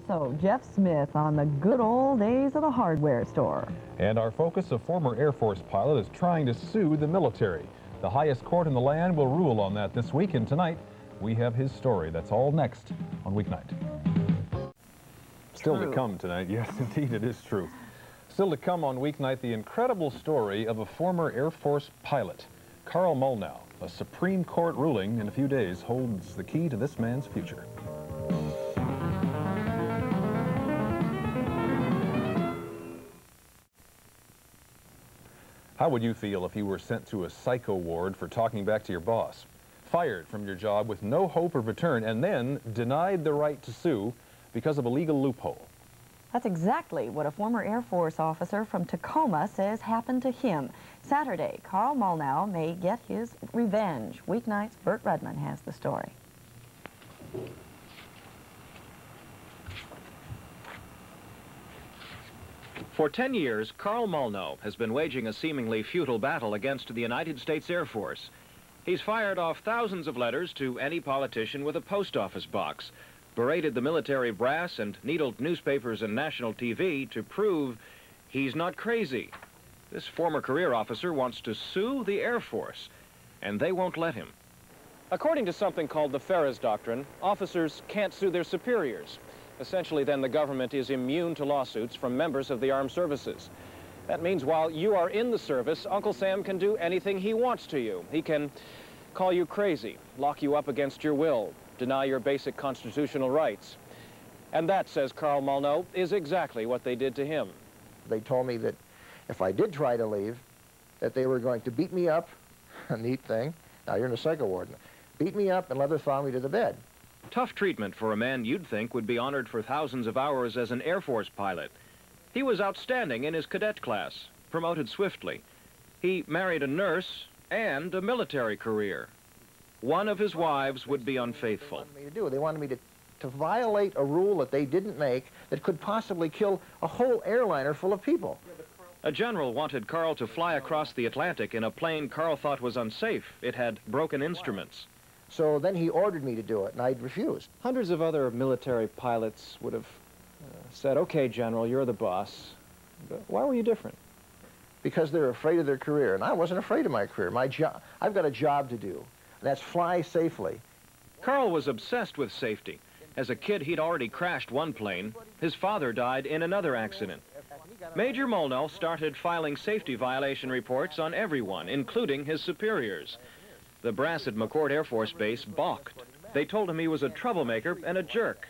Also, Jeff Smith on the good old days of the hardware store. And our focus, a former Air Force pilot is trying to sue the military. The highest court in the land will rule on that this week, and tonight we have his story. That's all next on Weeknight. Still to come tonight. Yes, indeed, it is true. Still to come on Weeknight, the incredible story of a former Air Force pilot, Carl Mollnow. A Supreme Court ruling in a few days holds the key to this man's future. How would you feel if you were sent to a psycho ward for talking back to your boss, fired from your job with no hope of return, and then denied the right to sue because of a legal loophole? That's exactly what a former Air Force officer from Tacoma says happened to him. Saturday, Carl Mollnow may get his revenge. Weeknight's Burt Redmond has the story. For 10 years, Carl Mollnow has been waging a seemingly futile battle against the United States Air Force. He's fired off thousands of letters to any politician with a post office box, berated the military brass, and needled newspapers and national TV to prove he's not crazy. This former career officer wants to sue the Air Force, and they won't let him. According to something called the Feres Doctrine, officers can't sue their superiors. Essentially, then, the government is immune to lawsuits from members of the armed services. That means while you are in the service, Uncle Sam can do anything he wants to you. He can call you crazy, lock you up against your will, deny your basic constitutional rights. And that, says Carl Mollnow, is exactly what they did to him. They told me that if I did try to leave, that they were going to beat me up, a neat thing, now you're in a psycho ward, beat me up and leather thaw me to the bed. Tough treatment for a man you'd think would be honored for thousands of hours as an Air Force pilot. He was outstanding in his cadet class, promoted swiftly. He married a nurse and a military career. One of his wives would be unfaithful. They wanted me to violate a rule that they didn't make that could possibly kill a whole airliner full of people. A general wanted Carl to fly across the Atlantic in a plane Carl thought was unsafe. It had broken instruments. So then he ordered me to do it, and I'd refused. Hundreds of other military pilots would have said, okay, General, you're the boss. But why were you different? Because they're afraid of their career, and I wasn't afraid of my career. I've got a job to do, and that's fly safely. Carl was obsessed with safety. As a kid, he'd already crashed one plane. His father died in another accident. Major Mollnow started filing safety violation reports on everyone, including his superiors. The brass at McCord Air Force Base balked. They told him he was a troublemaker and a jerk,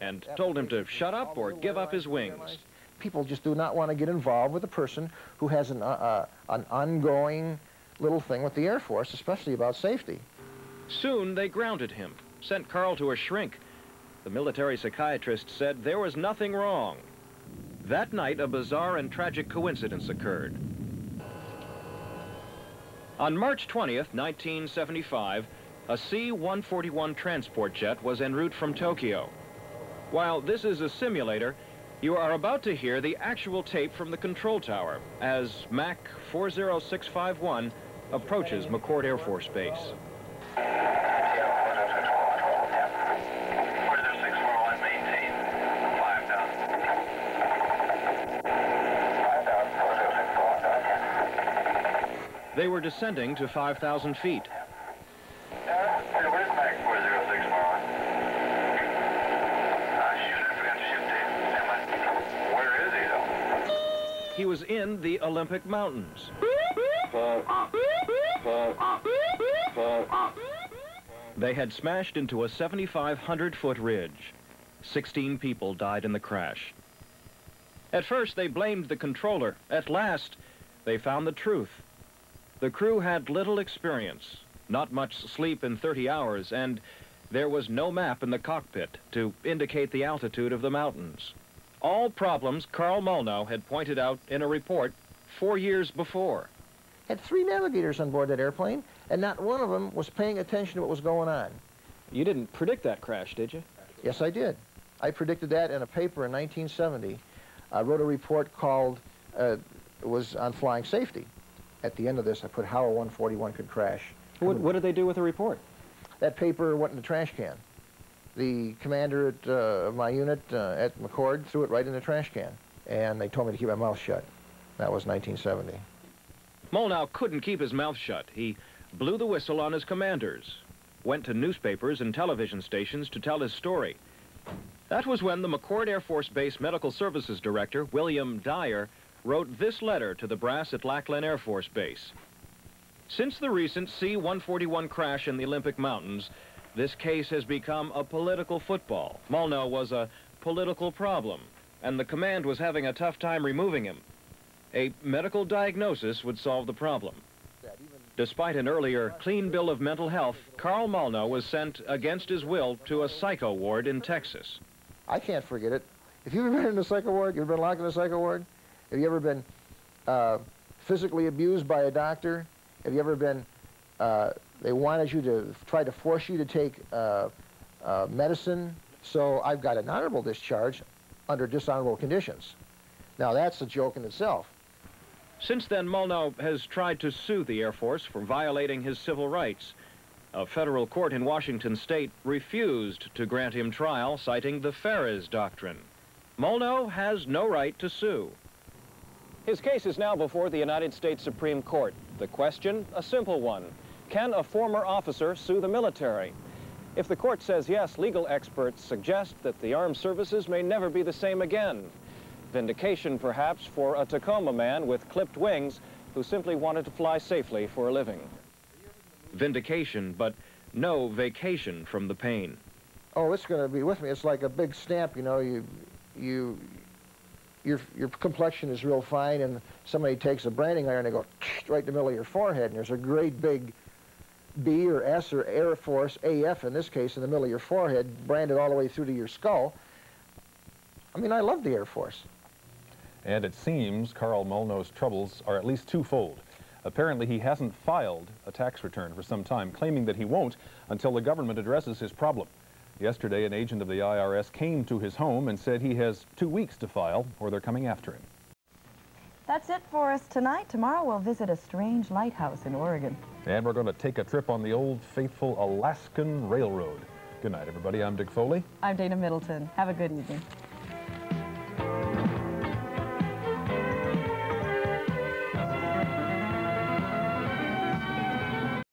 and told him to shut up or give up his wings. People just do not want to get involved with a person who has an ongoing little thing with the Air Force, especially about safety. Soon they grounded him, sent Carl to a shrink. The military psychiatrist said there was nothing wrong. That night, a bizarre and tragic coincidence occurred. On March 20th, 1975, a C-141 transport jet was en route from Tokyo. While this is a simulator, you are about to hear the actual tape from the control tower as Mach 40651 approaches McCord Air Force Base. They were descending to 5,000 feet. Where's Mach 406 Marlin? Shoot, I forgot to shoot tape. Where is he, though? He was in the Olympic Mountains. They had smashed into a 7,500-foot ridge. 16 people died in the crash. At first, they blamed the controller. At last, they found the truth. The crew had little experience, not much sleep in 30 hours, and there was no map in the cockpit to indicate the altitude of the mountains. All problems Carl Mollnow had pointed out in a report 4 years before. Had 3 navigators on board that airplane, and not one of them was paying attention to what was going on. You didn't predict that crash, did you? Yes, I did. I predicted that in a paper in 1970. I wrote a report called, it was on flying safety. At the end of this, I put how a 141 could crash. What did they do with the report? That paper went in the trash can. the commander at my unit at McCord threw it right in the trash can. And they told me to keep my mouth shut. That was 1970. Mollnow couldn't keep his mouth shut. He blew the whistle on his commanders, went to newspapers and television stations to tell his story. That was when the McCord Air Force Base Medical Services Director, William Dyer, wrote this letter to the brass at Lackland Air Force Base. Since the recent C-141 crash in the Olympic Mountains, this case has become a political football. Mollnow was a political problem, and the command was having a tough time removing him. A medical diagnosis would solve the problem. Despite an earlier clean bill of mental health, Carl Mollnow was sent against his will to a psycho ward in Texas. I can't forget it. If you've ever been in a psycho ward, you've ever been locked in a psycho ward? Have you ever been physically abused by a doctor? Have you ever been, they wanted you to try to force you to take medicine? So I've got an honorable discharge under dishonorable conditions. Now that's a joke in itself. Since then, Mollnow has tried to sue the Air Force for violating his civil rights. A federal court in Washington state refused to grant him trial, citing the Feres Doctrine. Mollnow has no right to sue. His case is now before the United States Supreme Court. The question, a simple one. Can a former officer sue the military? If the court says yes, legal experts suggest that the armed services may never be the same again. Vindication, perhaps, for a Tacoma man with clipped wings who simply wanted to fly safely for a living. Vindication, but no vacation from the pain. Oh, it's going to be with me. It's like a big stamp, you know. Your complexion is real fine, and somebody takes a branding iron and they go right in the middle of your forehead, and there's a great big B or S or Air Force, AF in this case, in the middle of your forehead, branded all the way through to your skull. I mean, I love the Air Force. And it seems Carl Mollnow's troubles are at least twofold. Apparently, he hasn't filed a tax return for some time, claiming that he won't until the government addresses his problem. Yesterday, an agent of the IRS came to his home and said he has 2 weeks to file, or they're coming after him. That's it for us tonight. Tomorrow we'll visit a strange lighthouse in Oregon. And we're going to take a trip on the old faithful Alaskan Railroad. Good night, everybody. I'm Dick Foley. I'm Dana Middleton. Have a good evening.